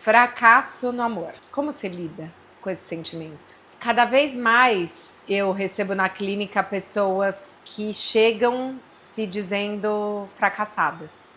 Fracasso no amor. Como você lida com esse sentimento? Cada vez mais eu recebo na clínica pessoas que chegam se dizendo fracassadas.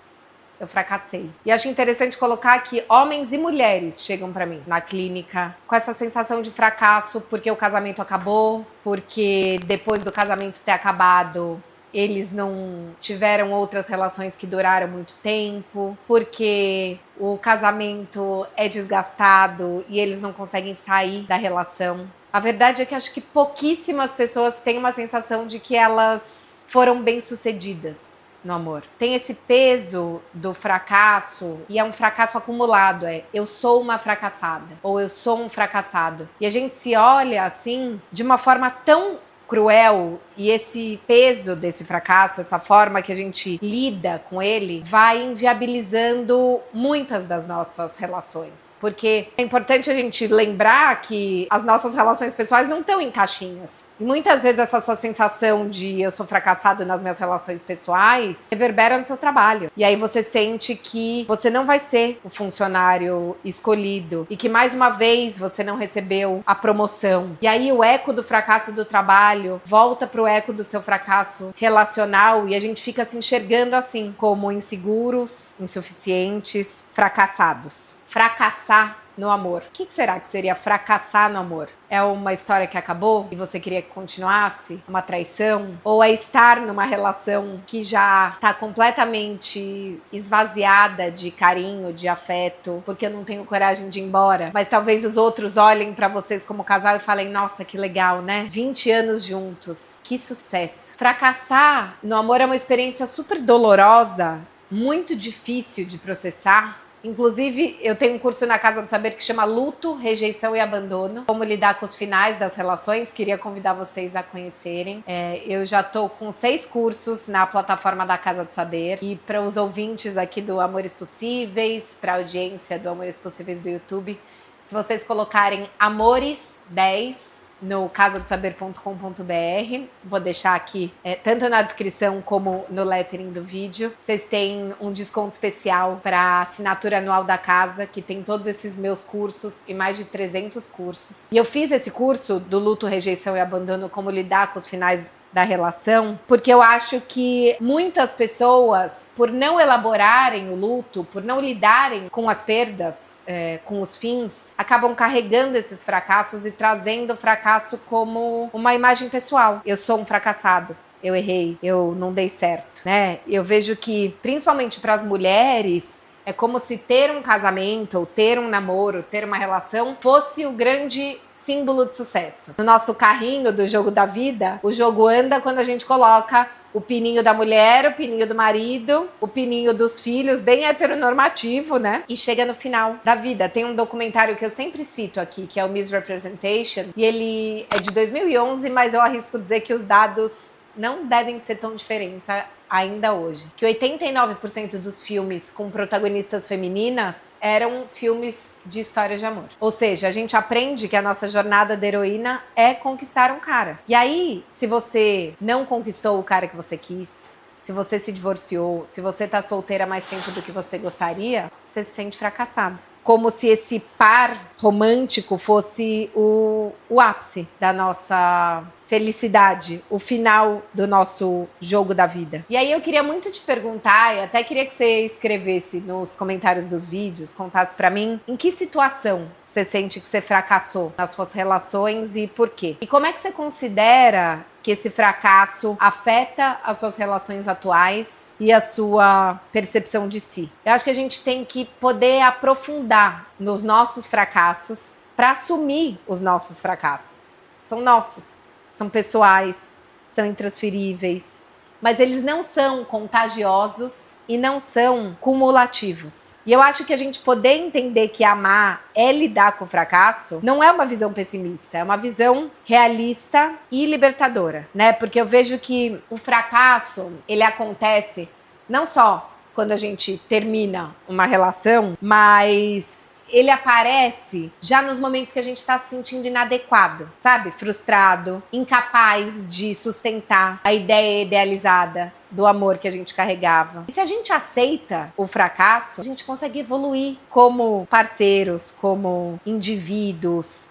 Eu fracassei. E acho interessante colocar que homens e mulheres chegam pra mim na clínica com essa sensação de fracasso porque o casamento acabou, porque depois do casamento ter acabado, eles não tiveram outras relações que duraram muito tempo, porque o casamento é desgastado e eles não conseguem sair da relação. A verdade é que acho que pouquíssimas pessoas têm uma sensação de que elas foram bem-sucedidas no amor. Tem esse peso do fracasso e é um fracasso acumulado, eu sou uma fracassada ou eu sou um fracassado. E a gente se olha assim de uma forma tão cruel, e esse peso desse fracasso, essa forma que a gente lida com ele, vai inviabilizando muitas das nossas relações. Porque é importante a gente lembrar que as nossas relações pessoais não estão em caixinhas. E muitas vezes essa sua sensação de eu sou fracassado nas minhas relações pessoais reverbera no seu trabalho. E aí você sente que você não vai ser o funcionário escolhido e que mais uma vez você não recebeu a promoção. E aí o eco do fracasso do trabalho volta pro eco do seu fracasso relacional e a gente fica se enxergando assim, como inseguros, insuficientes, fracassados. Fracassar no amor. O que será que seria fracassar no amor? É uma história que acabou e você queria que continuasse? Uma traição? Ou é estar numa relação que já está completamente esvaziada de carinho, de afeto, porque eu não tenho coragem de ir embora? Mas talvez os outros olhem para vocês como casal e falem, nossa, que legal, né? 20 anos juntos. Que sucesso. Fracassar no amor é uma experiência super dolorosa, muito difícil de processar. Inclusive, eu tenho um curso na Casa do Saber que chama Luto, Rejeição e Abandono. Como lidar com os finais das relações. Queria convidar vocês a conhecerem. Eu já tô com 6 cursos na plataforma da Casa do Saber. E para os ouvintes aqui do Amores Possíveis, para a audiência do Amores Possíveis do YouTube, se vocês colocarem Amores 10 no casadosaber.com.br, vou deixar aqui tanto na descrição como no lettering do vídeo. Vocês têm um desconto especial para assinatura anual da casa, que tem todos esses meus cursos e mais de 300 cursos. E eu fiz esse curso do luto, rejeição e abandono, como lidar com os finais da relação, porque eu acho que muitas pessoas, por não elaborarem o luto, por não lidarem com as perdas, com os fins, acabam carregando esses fracassos e trazendo o fracasso como uma imagem pessoal. Eu sou um fracassado. Eu errei, eu não dei certo, né? Eu vejo que, principalmente para as mulheres, é como se ter um casamento, ou ter um namoro, ter uma relação, fosse o grande símbolo de sucesso. No nosso carrinho do jogo da vida, o jogo anda quando a gente coloca o pininho da mulher, o pininho do marido, o pininho dos filhos, bem heteronormativo, né? E chega no final da vida. Tem um documentário que eu sempre cito aqui, que é o Misrepresentation, e ele é de 2011, mas eu arrisco dizer que os dados não devem ser tão diferentes ainda hoje. Que 89% dos filmes com protagonistas femininas eram filmes de histórias de amor. Ou seja, a gente aprende que a nossa jornada da heroína é conquistar um cara. E aí, se você não conquistou o cara que você quis, se você se divorciou, se você tá solteira há mais tempo do que você gostaria, você se sente fracassado. Como se esse par romântico fosse o ápice da nossa felicidade, o final do nosso jogo da vida. E aí eu queria muito te perguntar, e até queria que você escrevesse nos comentários dos vídeos, contasse pra mim, em que situação você sente que você fracassou nas suas relações e por quê? E como é que você considera que esse fracasso afeta as suas relações atuais e a sua percepção de si? Eu acho que a gente tem que poder aprofundar nos nossos fracassos para assumir os nossos fracassos. São nossos, são pessoais, são intransferíveis, mas eles não são contagiosos e não são cumulativos. E eu acho que a gente poder entender que amar é lidar com o fracasso não é uma visão pessimista, é uma visão realista e libertadora, né? Porque eu vejo que o fracasso, ele acontece não só quando a gente termina uma relação, mas ele aparece já nos momentos que a gente está se sentindo inadequado, sabe? Frustrado, incapaz de sustentar a ideia idealizada do amor que a gente carregava. E se a gente aceita o fracasso, a gente consegue evoluir como parceiros, como indivíduos.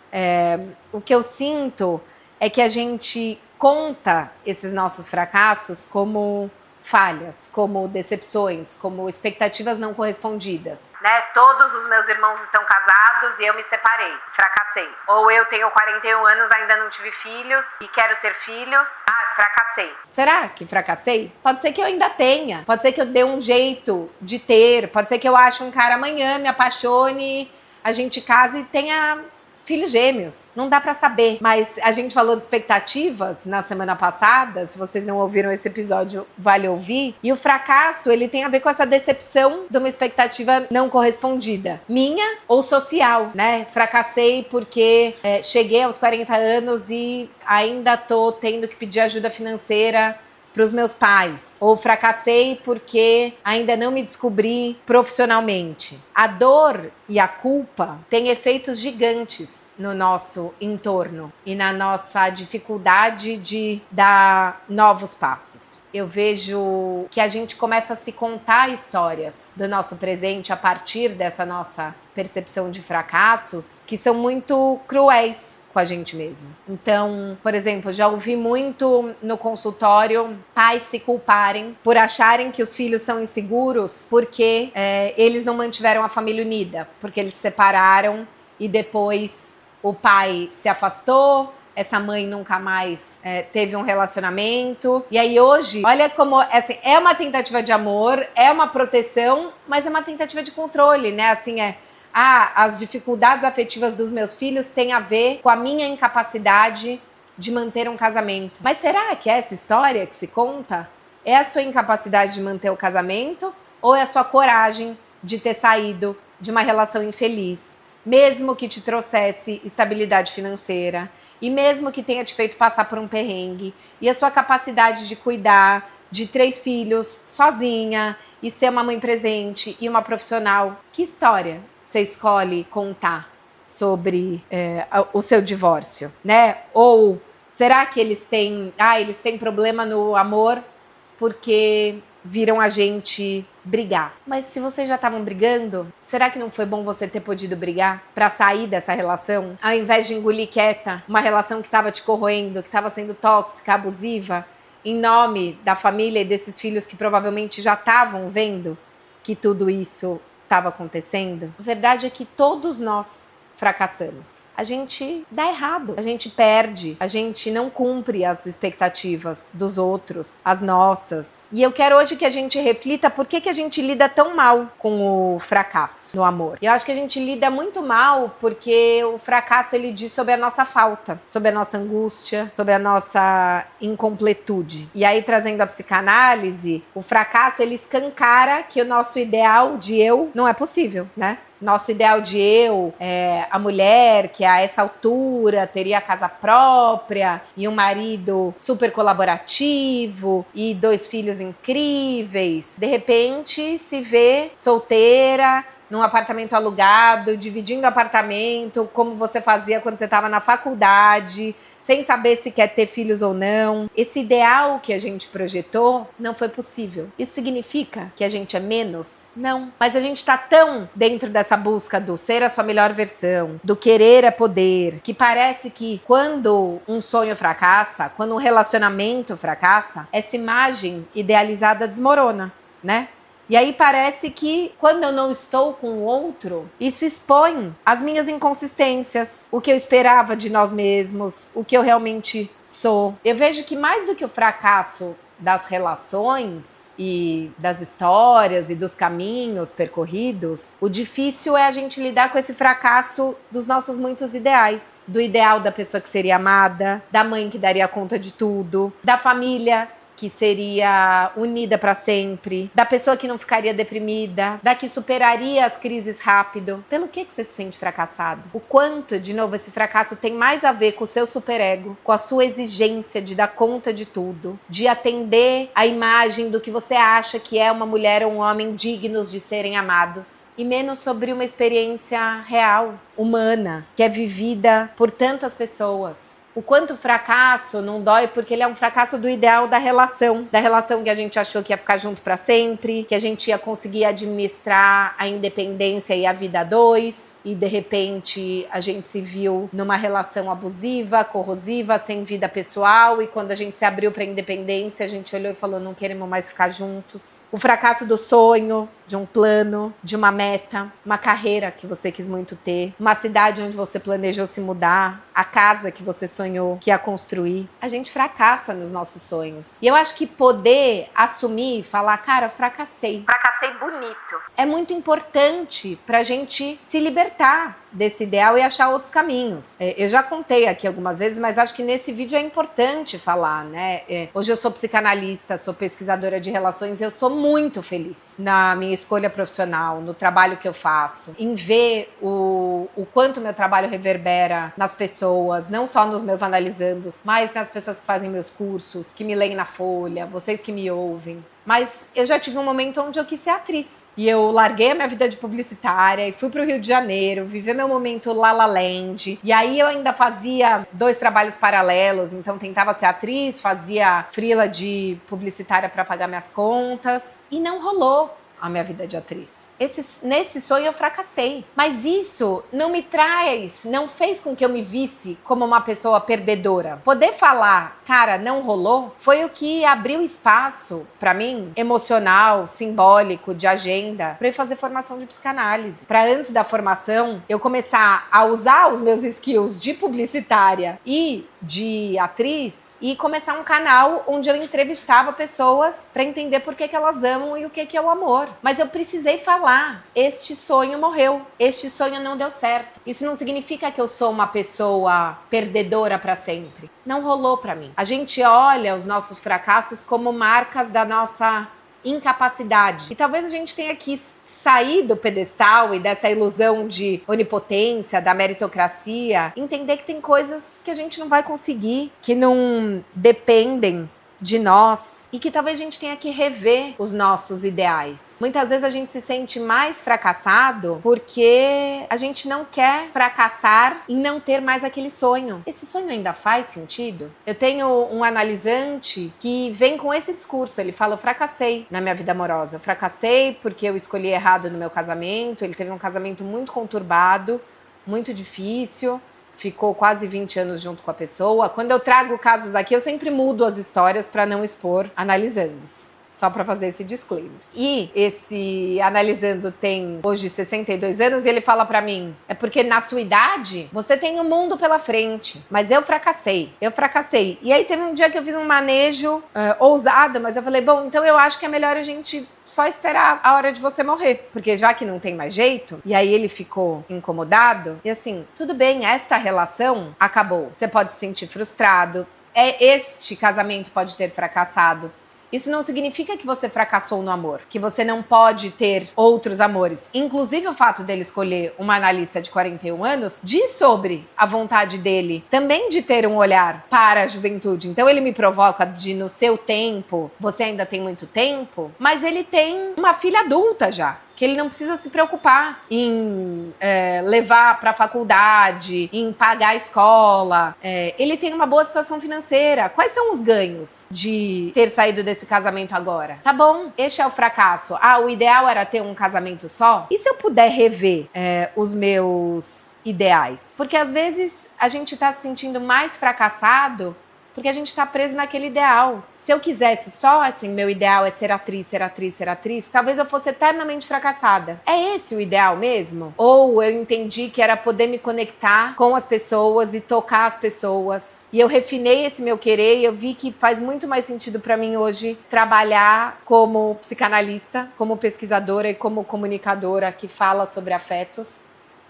O que eu sinto é que a gente conta esses nossos fracassos como falhas, como decepções, como expectativas não correspondidas. Né? Todos os meus irmãos estão casados e eu me separei, fracassei. Ou eu tenho 41 anos, ainda não tive filhos e quero ter filhos. Fracassei. Será que fracassei? Pode ser que eu ainda tenha, pode ser que eu dê um jeito de ter, pode ser que eu ache um cara amanhã, me apaixone, a gente case e tenha filhos gêmeos, não dá pra saber. Mas a gente falou de expectativas na semana passada, se vocês não ouviram esse episódio, vale ouvir. E o fracasso, ele tem a ver com essa decepção de uma expectativa não correspondida. Minha ou social, né? Fracassei porque cheguei aos 40 anos e ainda tô tendo que pedir ajuda financeira para os meus pais, ou fracassei porque ainda não me descobri profissionalmente. A dor e a culpa têm efeitos gigantes no nosso entorno e na nossa dificuldade de dar novos passos. Eu vejo que a gente começa a se contar histórias do nosso presente a partir dessa nossa percepção de fracassos que são muito cruéis com a gente mesmo. Então, por exemplo, já ouvi muito no consultório pais se culparem por acharem que os filhos são inseguros porque eles não mantiveram a família unida, porque eles se separaram e depois o pai se afastou, essa mãe nunca mais teve um relacionamento. E aí hoje, olha como assim, é uma tentativa de amor, é uma proteção, mas é uma tentativa de controle, né? Assim, as dificuldades afetivas dos meus filhos têm a ver com a minha incapacidade de manter um casamento. Mas será que essa história que se conta é a sua incapacidade de manter o casamento ou é a sua coragem de ter saído de uma relação infeliz, mesmo que te trouxesse estabilidade financeira e mesmo que tenha te feito passar por um perrengue, e a sua capacidade de cuidar de 3 filhos sozinha e ser uma mãe presente e uma profissional? Que história você escolhe contar sobre o seu divórcio, né? Ou será que eles têm problema no amor porque viram a gente brigar? Mas se vocês já estavam brigando, será que não foi bom você ter podido brigar para sair dessa relação, ao invés de engolir quieta uma relação que estava te corroendo, que estava sendo tóxica, abusiva, em nome da família e desses filhos que provavelmente já estavam vendo que tudo isso estava acontecendo? A verdade é que todos nós fracassamos. A gente dá errado, a gente perde, a gente não cumpre as expectativas dos outros, as nossas. E eu quero hoje que a gente reflita por que a gente lida tão mal com o fracasso no amor. Eu acho que a gente lida muito mal porque o fracasso, ele diz sobre a nossa falta, sobre a nossa angústia, sobre a nossa incompletude. E aí, trazendo a psicanálise, o fracasso, ele escancara que o nosso ideal de eu não é possível, né? Nosso ideal de eu, a mulher que a essa altura teria a casa própria e um marido super colaborativo e 2 filhos incríveis, de repente se vê solteira, num apartamento alugado, dividindo apartamento, como você fazia quando você estava na faculdade, sem saber se quer ter filhos ou não. Esse ideal que a gente projetou não foi possível. Isso significa que a gente é menos? Não. Mas a gente está tão dentro dessa busca do ser a sua melhor versão, do querer é poder, que parece que quando um sonho fracassa, quando um relacionamento fracassa, essa imagem idealizada desmorona, né? E aí parece que quando eu não estou com o outro, isso expõe as minhas inconsistências, o que eu esperava de nós mesmos, o que eu realmente sou. Eu vejo que mais do que o fracasso das relações e das histórias e dos caminhos percorridos, o difícil é a gente lidar com esse fracasso dos nossos muitos ideais. Do ideal da pessoa que seria amada, da mãe que daria conta de tudo, da família que seria unida para sempre, da pessoa que não ficaria deprimida, da que superaria as crises rápido. Pelo que você se sente fracassado? O quanto, de novo, esse fracasso tem mais a ver com o seu superego, com a sua exigência de dar conta de tudo, de atender a imagem do que você acha que é uma mulher ou um homem dignos de serem amados, e menos sobre uma experiência real, humana, que é vivida por tantas pessoas. O quanto o fracasso não dói porque ele é um fracasso do ideal da relação que a gente achou que ia ficar junto para sempre, que a gente ia conseguir administrar a independência e a vida a dois, e de repente a gente se viu numa relação abusiva, corrosiva, sem vida pessoal, e quando a gente se abriu para a independência, a gente olhou e falou, não queremos mais ficar juntos. O fracasso do sonho, de um plano, de uma meta, uma carreira que você quis muito ter, uma cidade onde você planejou se mudar, a casa que você sonhou que ia construir. A gente fracassa nos nossos sonhos. E eu acho que poder assumir e falar, cara, fracassei. Fracassei bonito. É muito importante pra gente se libertar desse ideal e achar outros caminhos. Eu já contei aqui algumas vezes, mas acho que nesse vídeo é importante falar, né? Hoje eu sou psicanalista, sou pesquisadora de relações e eu sou muito feliz na minha escolha profissional, no trabalho que eu faço, em ver o quanto meu trabalho reverbera nas pessoas, não só nos meus analisandos, mas nas pessoas que fazem meus cursos, que me leem na Folha, vocês que me ouvem. Mas eu já tive um momento onde eu quis ser atriz. E eu larguei a minha vida de publicitária e fui pro Rio de Janeiro, viver meu momento La La Land. E aí eu ainda fazia 2 trabalhos paralelos, então tentava ser atriz, fazia freela de publicitária para pagar minhas contas. E não rolou a minha vida de atriz. Nesse sonho eu fracassei. Mas isso não fez com que eu me visse como uma pessoa perdedora. Poder falar, cara, não rolou, foi o que abriu espaço pra mim, emocional, simbólico, de agenda, pra eu fazer formação de psicanálise. Pra antes da formação, eu começar a usar os meus skills de publicitária e de atriz e começar um canal onde eu entrevistava pessoas pra entender por que elas amam e o que é o amor. Mas eu precisei falar, este sonho morreu, este sonho não deu certo. Isso não significa que eu sou uma pessoa perdedora para sempre. Não rolou para mim. A gente olha os nossos fracassos como marcas da nossa incapacidade. E talvez a gente tenha que sair do pedestal e dessa ilusão de onipotência, da meritocracia, entender que tem coisas que a gente não vai conseguir, que não dependem de nós e que talvez a gente tenha que rever os nossos ideais. Muitas vezes a gente se sente mais fracassado porque a gente não quer fracassar em não ter mais aquele sonho. Esse sonho ainda faz sentido? Eu tenho um analisante que vem com esse discurso, ele fala, eu fracassei na minha vida amorosa, eu fracassei porque eu escolhi errado no meu casamento, ele teve um casamento muito conturbado, muito difícil, ficou quase 20 anos junto com a pessoa. Quando eu trago casos aqui, eu sempre mudo as histórias para não expor analisandos. Só para fazer esse disclaimer. E esse analisando tem hoje 62 anos e ele fala para mim, é porque na sua idade você tem o mundo pela frente, mas eu fracassei. E aí teve um dia que eu fiz um manejo ousado, mas eu falei, bom, então eu acho que é melhor a gente só esperar a hora de você morrer, porque já que não tem mais jeito, e aí ele ficou incomodado, e assim, tudo bem, esta relação acabou. Você pode se sentir frustrado, este casamento pode ter fracassado. Isso não significa que você fracassou no amor, que você não pode ter outros amores. Inclusive, o fato dele escolher uma analista de 41 anos diz sobre a vontade dele também de ter um olhar para a juventude. Então, ele me provoca de, no seu tempo, você ainda tem muito tempo, mas ele tem uma filha adulta já, que ele não precisa se preocupar em levar para a faculdade, em pagar a escola. Ele tem uma boa situação financeira. Quais são os ganhos de ter saído desse casamento agora? Tá bom, este é o fracasso. O ideal era ter um casamento só? E se eu puder rever os meus ideais? Porque às vezes a gente tá se sentindo mais fracassado porque a gente tá preso naquele ideal. Se eu quisesse só, assim, meu ideal é ser atriz, talvez eu fosse eternamente fracassada. É esse o ideal mesmo? Ou eu entendi que era poder me conectar com as pessoas e tocar as pessoas. E eu refinei esse meu querer e eu vi que faz muito mais sentido pra mim hoje trabalhar como psicanalista, como pesquisadora e como comunicadora que fala sobre afetos,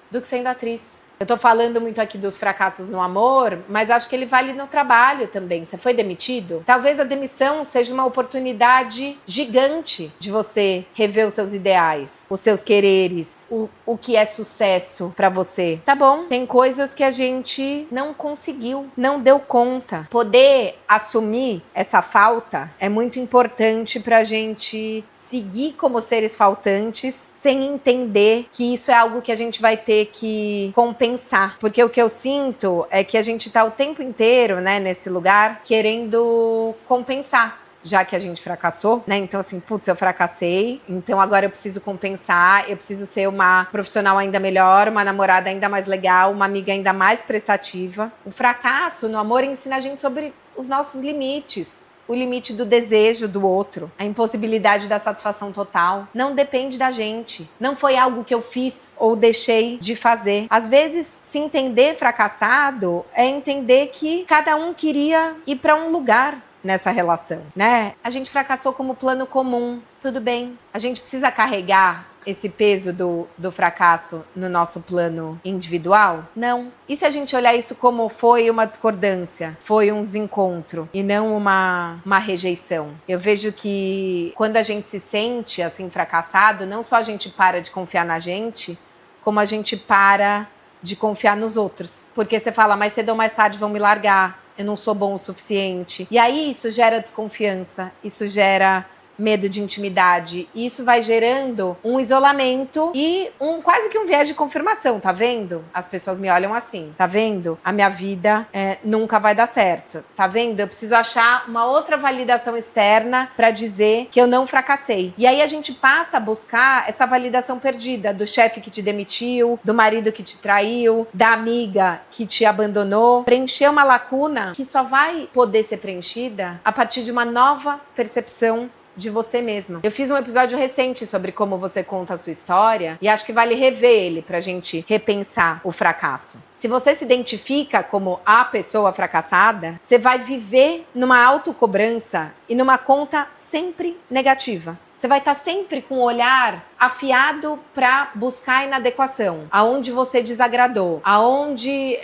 do que sendo atriz. Eu tô falando muito aqui dos fracassos no amor, mas acho que ele vale no trabalho também. Você foi demitido? Talvez a demissão seja uma oportunidade gigante de você rever os seus ideais, os seus quereres, o que é sucesso pra você. Tá bom, tem coisas que a gente não conseguiu, não deu conta. Poder assumir essa falta é muito importante pra gente seguir como seres faltantes, sem entender que isso é algo que a gente vai ter que compensar. Porque o que eu sinto é que a gente tá o tempo inteiro, né, nesse lugar, querendo compensar. Já que a gente fracassou, né? Então, assim, putz, eu fracassei, então agora eu preciso compensar, eu preciso ser uma profissional ainda melhor, uma namorada ainda mais legal, uma amiga ainda mais prestativa. O fracasso no amor ensina a gente sobre os nossos limites. O limite do desejo do outro, a impossibilidade da satisfação total, não depende da gente. Não foi algo que eu fiz ou deixei de fazer. Às vezes, se entender fracassado é entender que cada um queria ir para um lugar nessa relação, né? A gente fracassou como plano comum, tudo bem. A gente precisa carregar esse peso do fracasso no nosso plano individual? Não. E se a gente olhar isso como foi uma discordância, foi um desencontro e não uma rejeição? Eu vejo que quando a gente se sente assim fracassado, não só a gente para de confiar na gente, como a gente para de confiar nos outros. Porque você fala, mais cedo ou mais tarde vão me largar, eu não sou bom o suficiente. E aí isso gera desconfiança, isso gera medo de intimidade. E isso vai gerando um isolamento e quase que um viés de confirmação, tá vendo? As pessoas me olham assim, tá vendo? A minha vida nunca vai dar certo, tá vendo? Eu preciso achar uma outra validação externa pra dizer que eu não fracassei. E aí a gente passa a buscar essa validação perdida do chefe que te demitiu, do marido que te traiu, da amiga que te abandonou. Preencher uma lacuna que só vai poder ser preenchida a partir de uma nova percepção de você mesma. Eu fiz um episódio recente sobre como você conta a sua história e acho que vale rever ele pra gente repensar o fracasso. Se você se identifica como a pessoa fracassada, você vai viver numa autocobrança e numa conta sempre negativa. Você vai estar sempre com o olhar afiado para buscar a inadequação, aonde você desagradou, aonde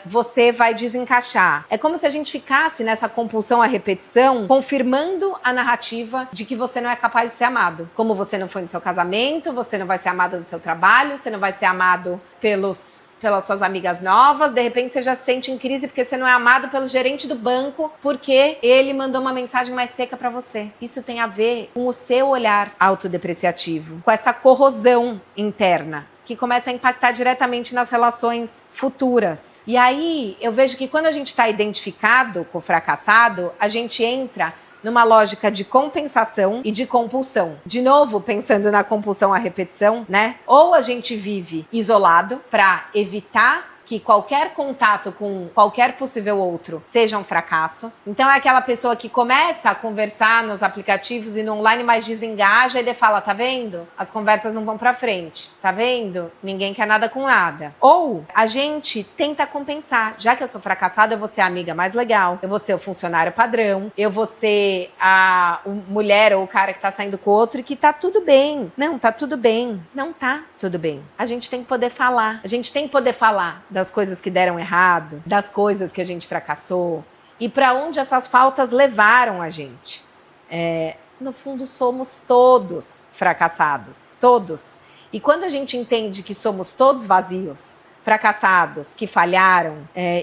você vai desencaixar. É como se a gente ficasse nessa compulsão à repetição, confirmando a narrativa de que você não é capaz de ser amado. Como você não foi no seu casamento, você não vai ser amado no seu trabalho, você não vai ser amado pelas suas amigas novas, de repente você já se sente em crise porque você não é amado pelo gerente do banco porque ele mandou uma mensagem mais seca pra você. Isso tem a ver com o seu olhar autodepreciativo, com essa corrosão interna que começa a impactar diretamente nas relações futuras. E aí eu vejo que quando a gente está identificado com o fracassado, a gente entra numa lógica de compensação e de compulsão. De novo, pensando na compulsão à repetição, né? Ou a gente vive isolado para evitar que qualquer contato com qualquer possível outro seja um fracasso. Então é aquela pessoa que começa a conversar nos aplicativos e no online, mas desengaja e daí fala, tá vendo? As conversas não vão pra frente, tá vendo? Ninguém quer nada com nada. Ou a gente tenta compensar. Já que eu sou fracassada, eu vou ser a amiga mais legal, eu vou ser o funcionário padrão, eu vou ser a mulher ou o cara que tá saindo com o outro e que tá tudo bem. Não, tá tudo bem. Não tá tudo bem. A gente tem que poder falar. A gente tem que poder falar das coisas que deram errado, das coisas que a gente fracassou e para onde essas faltas levaram a gente. No fundo, somos todos fracassados, todos. E quando a gente entende que somos todos vazios, fracassados, que falharam,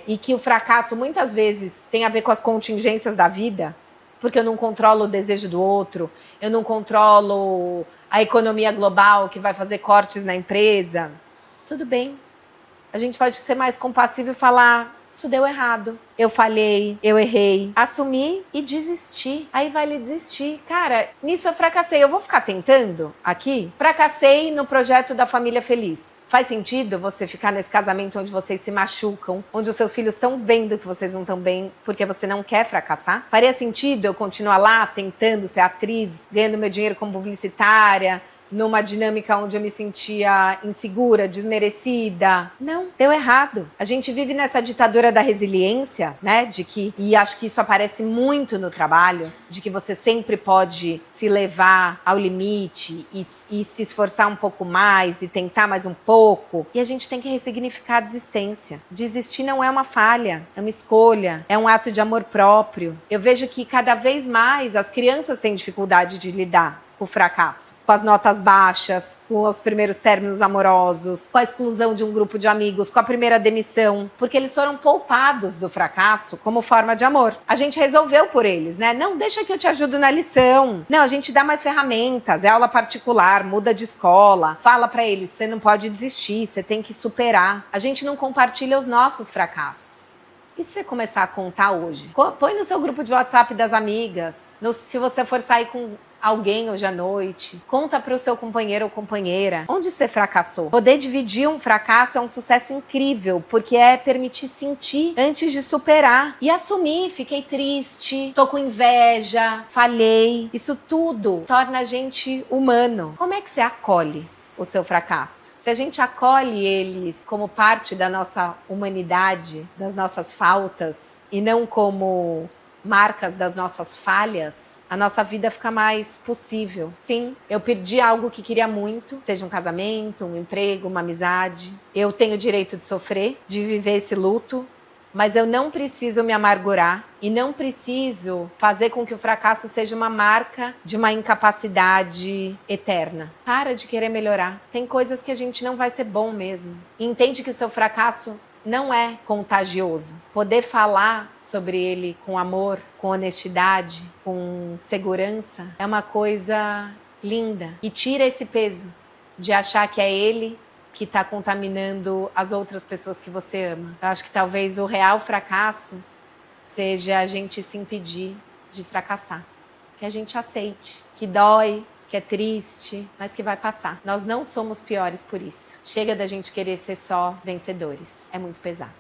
e que o fracasso muitas vezes tem a ver com as contingências da vida, porque eu não controlo o desejo do outro, eu não controlo a economia global que vai fazer cortes na empresa, tudo bem. A gente pode ser mais compassivo e falar, isso deu errado, eu falhei, eu errei. Assumir e desistir. Aí vale desistir. Cara, nisso eu fracassei. Eu vou ficar tentando aqui? Fracassei no projeto da família feliz. Faz sentido você ficar nesse casamento onde vocês se machucam, onde os seus filhos estão vendo que vocês não estão bem porque você não quer fracassar? Faria sentido eu continuar lá tentando ser atriz, ganhando meu dinheiro como publicitária, numa dinâmica onde eu me sentia insegura, desmerecida. Não, deu errado. A gente vive nessa ditadura da resiliência, né? E acho que isso aparece muito no trabalho, de que você sempre pode se levar ao limite e se esforçar um pouco mais e tentar mais um pouco. E a gente tem que ressignificar a desistência. Desistir não é uma falha, é uma escolha, é um ato de amor próprio. Eu vejo que cada vez mais as crianças têm dificuldade de lidar com o fracasso, com as notas baixas, com os primeiros términos amorosos, com a exclusão de um grupo de amigos, com a primeira demissão, porque eles foram poupados do fracasso como forma de amor. A gente resolveu por eles, né? Não, deixa que eu te ajudo na lição. Não, a gente dá mais ferramentas, é aula particular, muda de escola, fala pra eles, você não pode desistir, você tem que superar. A gente não compartilha os nossos fracassos. E se você começar a contar hoje? Põe no seu grupo de WhatsApp das amigas, se você for sair com alguém hoje à noite, conta para o seu companheiro ou companheira onde você fracassou. Poder dividir um fracasso é um sucesso incrível, porque é permitir sentir antes de superar e assumir, fiquei triste, tô com inveja, falhei. Isso tudo torna a gente humano. Como é que você acolhe o seu fracasso? Se a gente acolhe eles como parte da nossa humanidade, das nossas faltas, e não como marcas das nossas falhas, a nossa vida fica mais possível. Sim, eu perdi algo que queria muito, seja um casamento, um emprego, uma amizade. Eu tenho o direito de sofrer, de viver esse luto, mas eu não preciso me amargurar e não preciso fazer com que o fracasso seja uma marca de uma incapacidade eterna. Para de querer melhorar. Tem coisas que a gente não vai ser bom mesmo. Entende que o seu fracasso não é contagioso. Poder falar sobre ele com amor, com honestidade, com segurança, é uma coisa linda. E tira esse peso de achar que é ele que está contaminando as outras pessoas que você ama. Eu acho que talvez o real fracasso seja a gente se impedir de fracassar. Que a gente aceite, que dói, que é triste, mas que vai passar. Nós não somos piores por isso. Chega da gente querer ser só vencedores. É muito pesado.